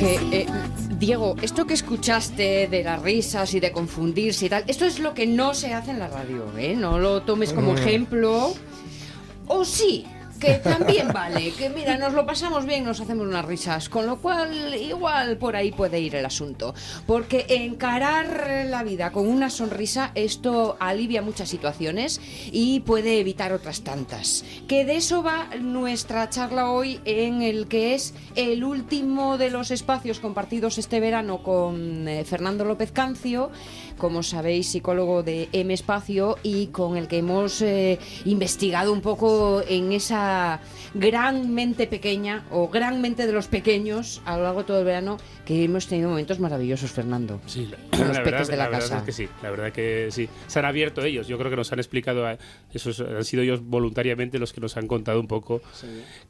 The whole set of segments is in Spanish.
Porque, Diego, esto que escuchaste de las risas y de confundirse y tal, esto es lo que no se hace en la radio, ¿eh? No lo tomes como ejemplo. O sí, que también vale, que mira, nos lo pasamos bien, nos hacemos unas risas, con lo cual igual por ahí puede ir el asunto, porque encarar la vida con una sonrisa, esto alivia muchas situaciones y puede evitar otras tantas, que de eso va nuestra charla hoy, en el que es el último de los espacios compartidos este verano con Fernando López Cancio, como sabéis, psicólogo de M Espacio, y con el que hemos investigado un poco en esa gran mente pequeña o gran mente de los pequeños a lo largo de todo el verano, que hemos tenido momentos maravillosos, Fernando. Sí, con los la peques verdad, de la la casa. verdad es que sí, la verdad que sí. Se han abierto ellos, yo creo que nos han explicado, esos han sido ellos voluntariamente los que nos han contado un poco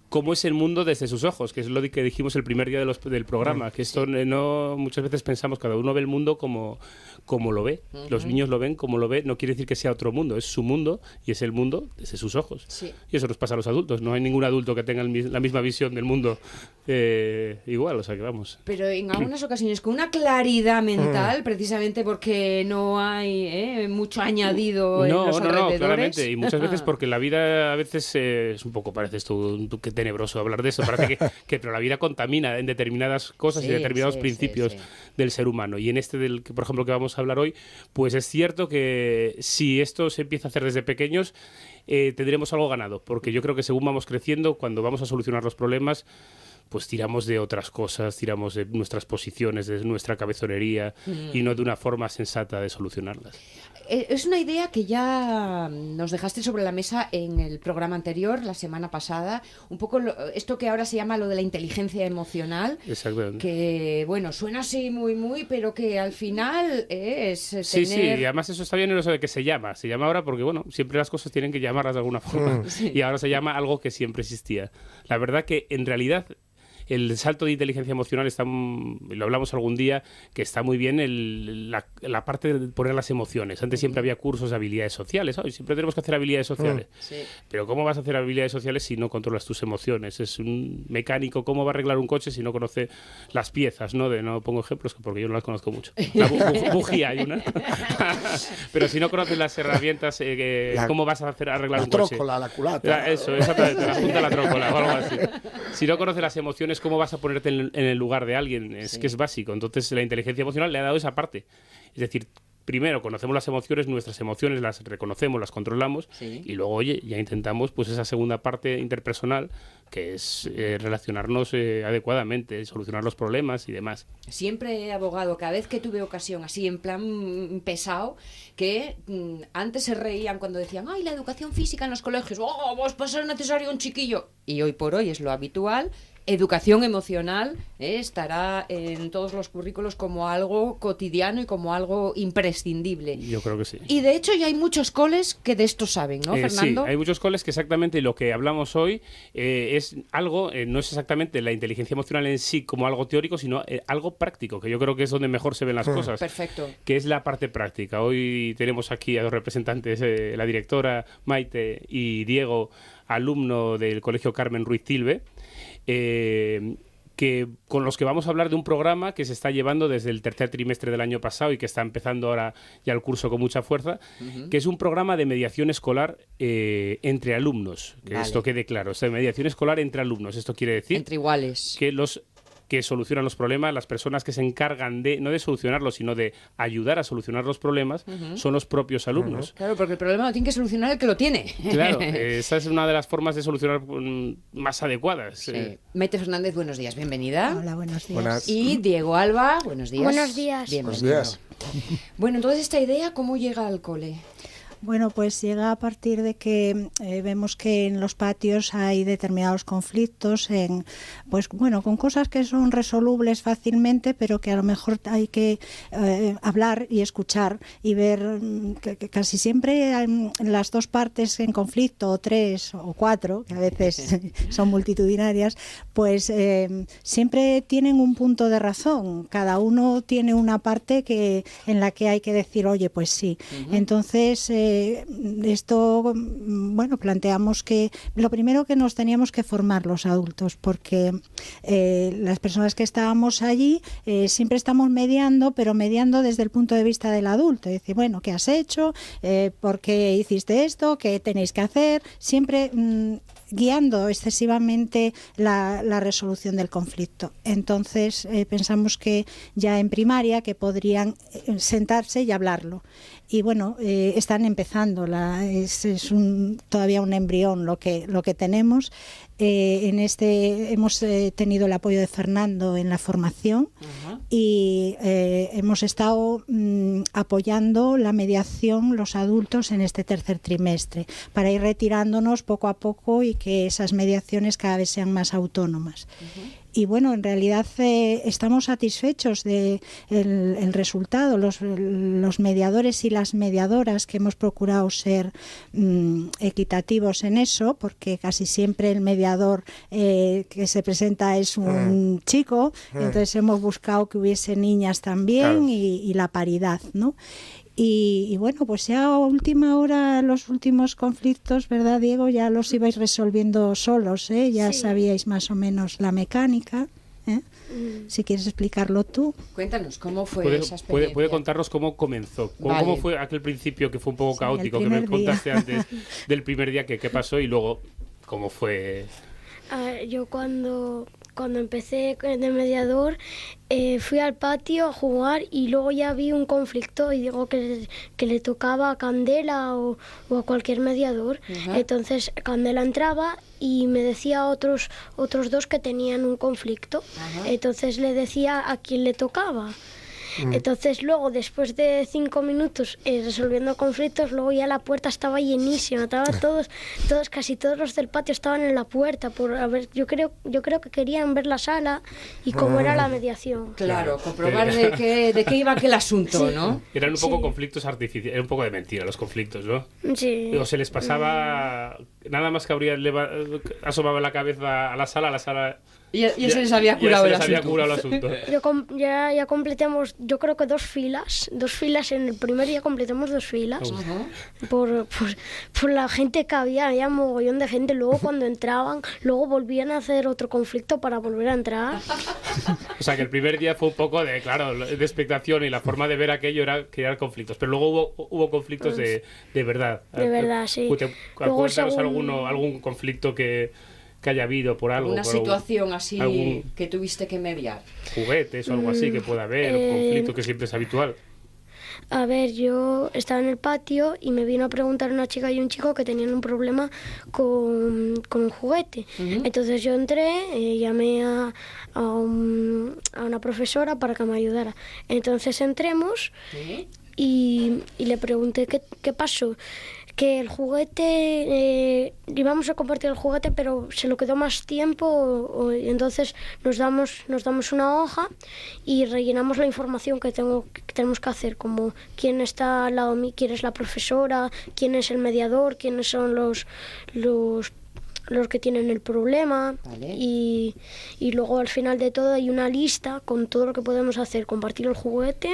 cómo es el mundo desde sus ojos, que es lo que dijimos el primer día del programa, que esto no, muchas veces pensamos, cada uno ve el mundo como lo ve, los niños lo ven como lo ve, no quiere decir que sea otro mundo, es su mundo y es el mundo desde sus ojos. Sí. Y eso nos pasa a los adultos, no hay ningún adulto que tenga la misma visión del mundo igual, o sea que vamos. Pero en algunas ocasiones con una claridad mental, precisamente porque no hay mucho añadido en los alrededores. No, claramente, y muchas veces porque la vida a veces es un poco, pareces tú que tenebroso hablar de eso, parece pero la vida contamina en determinadas cosas y determinados principios del ser humano, y en este del que, por ejemplo, que vamos a hablar hoy, pues es cierto que si esto se empieza a hacer desde pequeños, tendremos algo ganado, porque yo creo que según vamos creciendo, cuando vamos a solucionar los problemas, pues tiramos de otras cosas, tiramos de nuestras posiciones, de nuestra cabezonería y no de una forma sensata de solucionarlas. Es una idea que ya nos dejaste sobre la mesa en el programa anterior, la semana pasada, un poco esto que ahora se llama lo de la inteligencia emocional. Exactamente. Que, bueno, suena así muy, pero que al final es tener... Sí, y además eso está bien en eso de que se llama ahora porque, bueno, siempre las cosas tienen que llamarlas de alguna forma, y ahora se llama algo que siempre existía. La verdad que, en realidad, el salto de inteligencia emocional lo hablamos algún día, que está muy bien la parte de poner las emociones. Antes siempre había cursos de habilidades sociales, hoy siempre tenemos que hacer habilidades sociales. Pero ¿cómo vas a hacer habilidades sociales si no controlas tus emociones? Es un mecánico, ¿cómo va a arreglar un coche si no conoce las piezas? No pongo ejemplos porque yo no las conozco mucho. La bujía hay una. Pero si no conoces las herramientas, ¿cómo vas a arreglar un coche? La trócola, la culata. Eso, exactamente, la junta de la trócola o algo así. Si no conoces las emociones, ¿cómo vas a ponerte en el lugar de alguien? Es que es básico. Entonces, la inteligencia emocional le ha dado esa parte. Es decir, primero conocemos las emociones, nuestras emociones las reconocemos, las controlamos, y luego, oye, ya intentamos pues esa segunda parte interpersonal, que es relacionarnos adecuadamente, solucionar los problemas y demás. Siempre he abogado, cada vez que tuve ocasión así en plan pesado, que antes se reían cuando decían, ay, la educación física en los colegios, pues va a ser necesario un chiquillo, y hoy por hoy es lo habitual. Educación emocional estará en todos los currículos como algo cotidiano y como algo imprescindible. Yo creo que sí. Y de hecho ya hay muchos coles que de esto saben, ¿no, Fernando? Sí, hay muchos coles que exactamente lo que hablamos hoy es algo, no es exactamente la inteligencia emocional en sí como algo teórico, sino algo práctico, que yo creo que es donde mejor se ven las cosas. Perfecto. Que es la parte práctica. Hoy tenemos aquí a dos representantes, la directora Maite y Diego, alumno del Colegio Carmen Ruiz Tilbe, con los que vamos a hablar de un programa que se está llevando desde el tercer trimestre del año pasado y que está empezando ahora ya el curso con mucha fuerza, que es un programa de mediación escolar entre alumnos. Que esto quede claro, o sea, mediación escolar entre alumnos. Esto quiere decir... Entre iguales. Que solucionan los problemas, las personas que se encargan no de solucionarlos, sino de ayudar a solucionar los problemas, son los propios alumnos. Claro, porque el problema lo tiene que solucionar el que lo tiene. Claro, esa es una de las formas de solucionar más adecuadas. Sí. Maite Fernández, buenos días, bienvenida. Hola, buenos días. Buenas. Y Diego Alba, buenos días. Buenos días. Bienvenido. Buenos días. Bueno, entonces esta idea, ¿cómo llega al cole? Bueno, pues llega a partir de que vemos que en los patios hay determinados conflictos, con cosas que son resolubles fácilmente, pero que a lo mejor hay que hablar y escuchar y ver que casi siempre las dos partes en conflicto, o tres o cuatro, que a veces son multitudinarias, pues siempre tienen un punto de razón. Cada uno tiene una parte en la que hay que decir, oye, pues sí. Entonces, esto, bueno, planteamos que lo primero que nos teníamos que formar los adultos, porque las personas que estábamos allí siempre estamos mediando, pero mediando desde el punto de vista del adulto. Es decir, bueno, ¿qué has hecho? ¿Por qué hiciste esto? ¿Qué tenéis que hacer? Siempre guiando excesivamente la resolución del conflicto. Entonces pensamos que ya en primaria que podrían sentarse y hablarlo. Y bueno, están empezando, es todavía un embrión lo que tenemos. Hemos tenido el apoyo de Fernando en la formación y hemos estado apoyando la mediación los adultos en este tercer trimestre para ir retirándonos poco a poco y que esas mediaciones cada vez sean más autónomas. Y bueno, en realidad estamos satisfechos del el resultado. Los mediadores y las mediadoras que hemos procurado ser equitativos en eso, porque casi siempre el mediador que se presenta es un chico, entonces hemos buscado que hubiese niñas también, claro. y la paridad, ¿no? Y bueno, pues ya a última hora los últimos conflictos, ¿verdad, Diego? Ya los ibais resolviendo solos, ¿eh? Ya sí. Sabíais más o menos la mecánica, ¿eh? Si quieres explicarlo tú. Cuéntanos, ¿cómo fue esa experiencia? Puede contarnos cómo comenzó, vale. Cómo fue aquel principio que fue un poco caótico, que me contaste antes del primer día, qué pasó y luego cómo fue. Yo cuando empecé de mediador fui al patio a jugar y luego ya vi un conflicto y digo que le tocaba a Candela o a cualquier mediador. Entonces Candela entraba y me decía a otros dos que tenían un conflicto. Entonces le decía a quién le tocaba. Entonces luego, después de 5 minutos resolviendo conflictos, luego ya la puerta estaba llenísima, estaba casi todos los del patio estaban en la puerta yo creo que querían ver la sala y cómo era la mediación. Claro, comprobar de qué iba aquel asunto, sí. ¿no? Eran un poco conflictos artificiales, era un poco de mentira los conflictos, ¿no? Sí. O se les pasaba, nada más que asomaba la cabeza a la sala. Ya se les había curado el asunto. Ya completamos, yo creo que 2 filas. 2 filas, en el primer día completamos 2 filas. Por la gente que había mogollón de gente. Luego cuando entraban, luego volvían a hacer otro conflicto para volver a entrar. O sea que el primer día fue un poco de expectación y la forma de ver aquello era crear conflictos. Pero luego hubo conflictos de verdad. De verdad, sí. Cuéntanos algún conflicto que haya habido por algo. Una situación así que tuviste que mediar. Juguetes o algo así que pueda haber, un conflicto que siempre es habitual. A ver, yo estaba en el patio y me vino a preguntar una chica y un chico que tenían un problema con un juguete. Entonces yo entré, llamé a una profesora para que me ayudara. Entonces entremos y le pregunté qué pasó. Que el juguete, íbamos a compartir el juguete, pero se lo quedó más tiempo, entonces nos damos una hoja y rellenamos la información que tenemos que hacer, como quién está al lado de mí, quién es la profesora, quién es el mediador, quiénes son los que tienen el problema. Vale. Y luego al final de todo hay una lista con todo lo que podemos hacer, compartir el juguete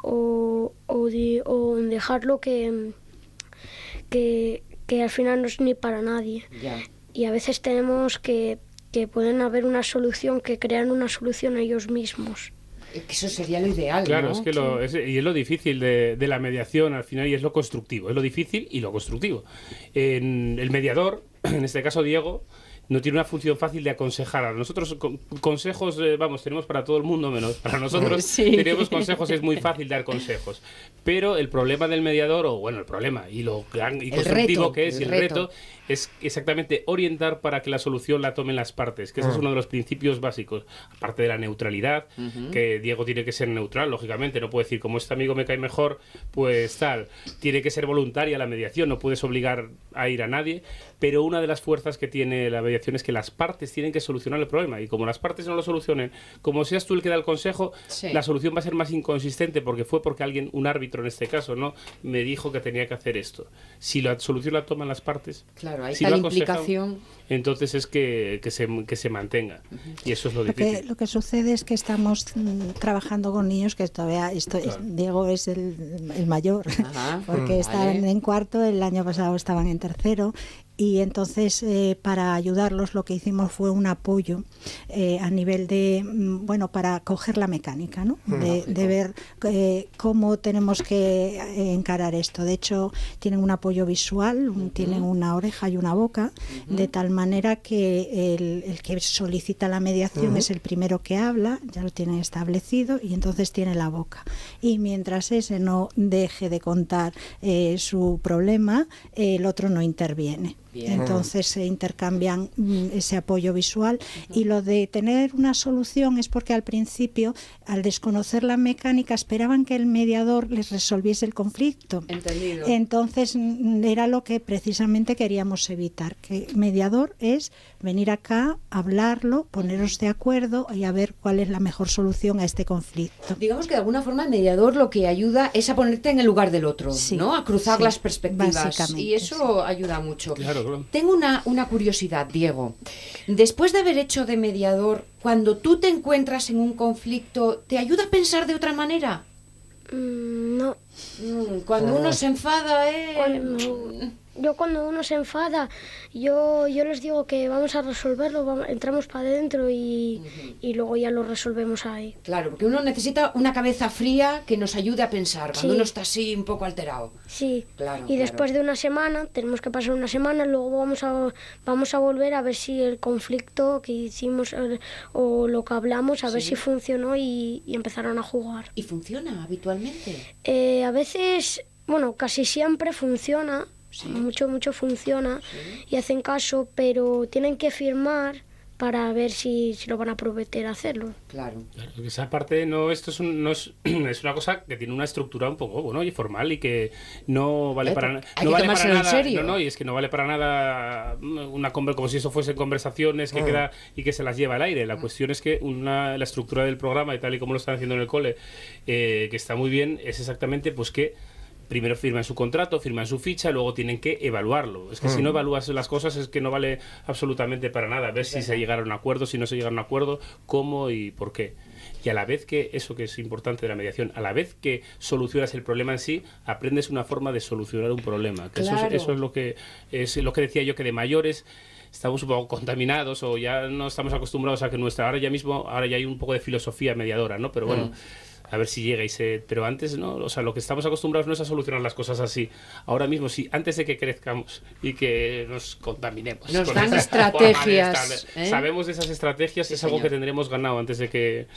o dejarlo que al final no es ni para nadie. Ya. Y a veces tenemos que pueden haber una solución, que crean una solución ellos mismos. Eso sería lo ideal, claro, ¿no? es que es lo difícil de la mediación al final, y es lo constructivo, es lo difícil y lo constructivo. El mediador, en este caso Diego, no tiene una función fácil de aconsejar. Nosotros consejos, tenemos para todo el mundo menos para nosotros. Sí. Tenemos consejos, es muy fácil dar consejos. Pero el problema del mediador, el problema y lo gran y constructivo que es, y el reto, es exactamente orientar para que la solución la tomen las partes, que ese es uno de los principios básicos, aparte de la neutralidad, que Diego tiene que ser neutral, lógicamente, no puede decir, como este amigo me cae mejor, pues tal, tiene que ser voluntaria la mediación, no puedes obligar a ir a nadie, pero una de las fuerzas que tiene la mediación es que las partes tienen que solucionar el problema, y como las partes no lo solucionen, como seas tú el que da el consejo, sí, la solución va a ser más inconsistente, porque alguien, un árbitro en este caso, ¿no?, me dijo que tenía que hacer esto. Si la solución la toman las partes, claro, ahí si está lo la implicación. entonces es que se mantenga. Y eso es lo difícil. Lo que sucede es que estamos trabajando con niños que todavía, Diego es el mayor, porque estaban en cuarto, el año pasado estaban en tercero. Y entonces para ayudarlos lo que hicimos fue un apoyo a nivel de, para coger la mecánica, ¿no? De ver cómo tenemos que encarar esto. De hecho, tienen un apoyo visual, tienen una oreja y una boca, de tal manera que el que solicita la mediación es el primero que habla, ya lo tienen establecido, y entonces tiene la boca. Y mientras ese no deje de contar su problema, el otro no interviene. Bien. Entonces se intercambian ese apoyo visual y lo de tener una solución es porque al principio, al desconocer la mecánica, esperaban que el mediador les resolviese el conflicto. Entendido. Entonces era lo que precisamente queríamos evitar, que el mediador es venir acá, hablarlo, poneros de acuerdo y a ver cuál es la mejor solución a este conflicto. Digamos que de alguna forma el mediador lo que ayuda es a ponerte en el lugar del otro, sí, ¿no? A cruzar las perspectivas y eso sí. ayuda mucho. Claro. Tengo una curiosidad, Diego. Después de haber hecho de mediador, cuando tú te encuentras en un conflicto, ¿te ayuda a pensar de otra manera? No. Cuando uno se enfada, Cuando uno se enfada, yo les digo que vamos a resolverlo, entramos para adentro y luego ya lo resolvemos ahí. Claro, porque uno necesita una cabeza fría que nos ayude a pensar cuando uno está así un poco alterado. Sí, claro. Y después de una semana, tenemos que pasar una semana, luego vamos a volver a ver si el conflicto que hicimos o lo que hablamos, a ver si funcionó y empezaron a jugar. ¿Y funciona habitualmente? A veces, casi siempre funciona. Sí. Mucho funciona y hacen caso, pero tienen que firmar para ver si lo van a prometer a hacerlo. Claro. Esa parte esto es una cosa que tiene una estructura un poco y formal y que no vale para nada. Hay que tomárselo en serio. No, y es que no vale para nada como si eso fuesen conversaciones que queda y que se las lleva al aire. La cuestión es que la estructura del programa y tal y como lo están haciendo en el cole, que está muy bien, es exactamente pues que primero firman su contrato, firman su ficha, luego tienen que evaluarlo. Es que si no evalúas las cosas es que no vale absolutamente para nada. Ver si se llegaron a un acuerdo, si no se llegaron a un acuerdo, cómo y por qué. Y a la vez que, eso que es importante de la mediación, a la vez que solucionas el problema en sí, aprendes una forma de solucionar un problema. Que claro. Eso es lo que decía yo, que de mayores estamos un poco contaminados o ya no estamos acostumbrados a que ahora ya hay un poco de filosofía mediadora, ¿no? Pero bueno, a ver si llega pero antes no, lo que estamos acostumbrados no es a solucionar las cosas así. Ahora mismo antes de que crezcamos y que nos contaminemos, nos dan estrategias, sabemos de esas estrategias, es algo que tendremos ganado antes de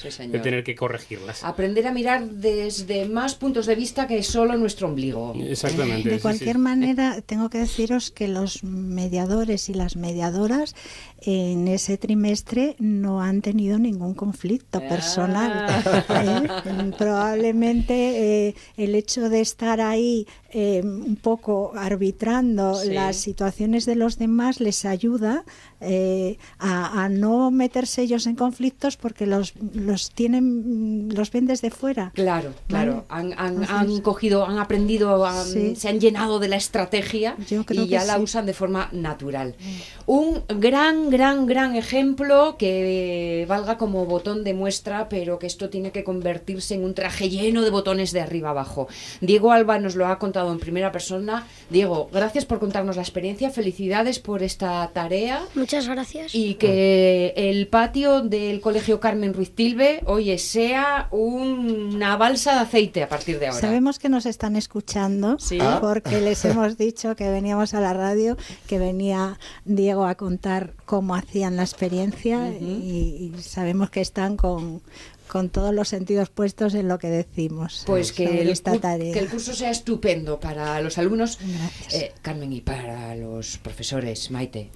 tener que corregirlas. Aprender a mirar desde más puntos de vista que solo nuestro ombligo. Exactamente. De cualquier manera, tengo que deciros que los mediadores y las mediadoras en ese trimestre no han tenido ningún conflicto personal. Probablemente el hecho de estar ahí un poco arbitrando las situaciones de los demás les ayuda a no meterse ellos en conflictos porque los ven desde fuera. Claro. Han aprendido, se han llenado de la estrategia y ya la usan de forma natural. Un gran ejemplo que valga como botón de muestra, pero que esto tiene que convertirse en un traje lleno de botones de arriba abajo. Diego Alba nos lo ha contado en primera persona. Diego, gracias por contarnos la experiencia, felicidades por esta tarea. Muchas gracias. Y que el patio del Colegio Carmen Ruiz Tilbe, sea una balsa de aceite a partir de ahora. Sabemos que nos están escuchando, porque les hemos dicho que veníamos a la radio, que venía Diego a contar cómo hacían la experiencia y sabemos que están con todos los sentidos puestos en lo que decimos. Pues que el curso sea estupendo para los alumnos, Carmen, y para los profesores, Maite,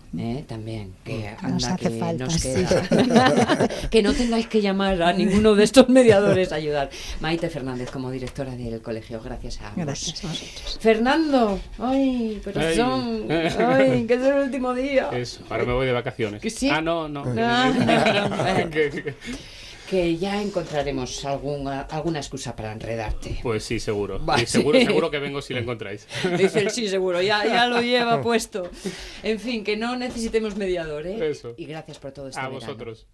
también, que nos hace falta, nos queda. Que no tengáis que llamar a ninguno de estos mediadores a ayudar. Maite Fernández, como directora del colegio, gracias a vos. Gracias a vosotros. Fernando, que es el último día. Eso, ahora me voy de vacaciones. ¿Sí? No. que ya encontraremos alguna excusa para enredarte. Pues sí, seguro. Va, Y seguro, sí. seguro que vengo si la encontráis. Dice el sí, seguro, ya lo lleva puesto. En fin, que no necesitemos mediador, ¿eh? Eso. Y gracias por todo este A verano. vosotros.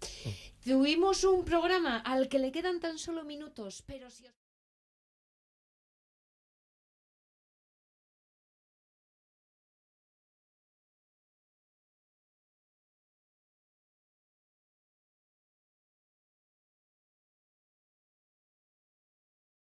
Tuvimos un programa al que le quedan tan solo minutos, pero si os...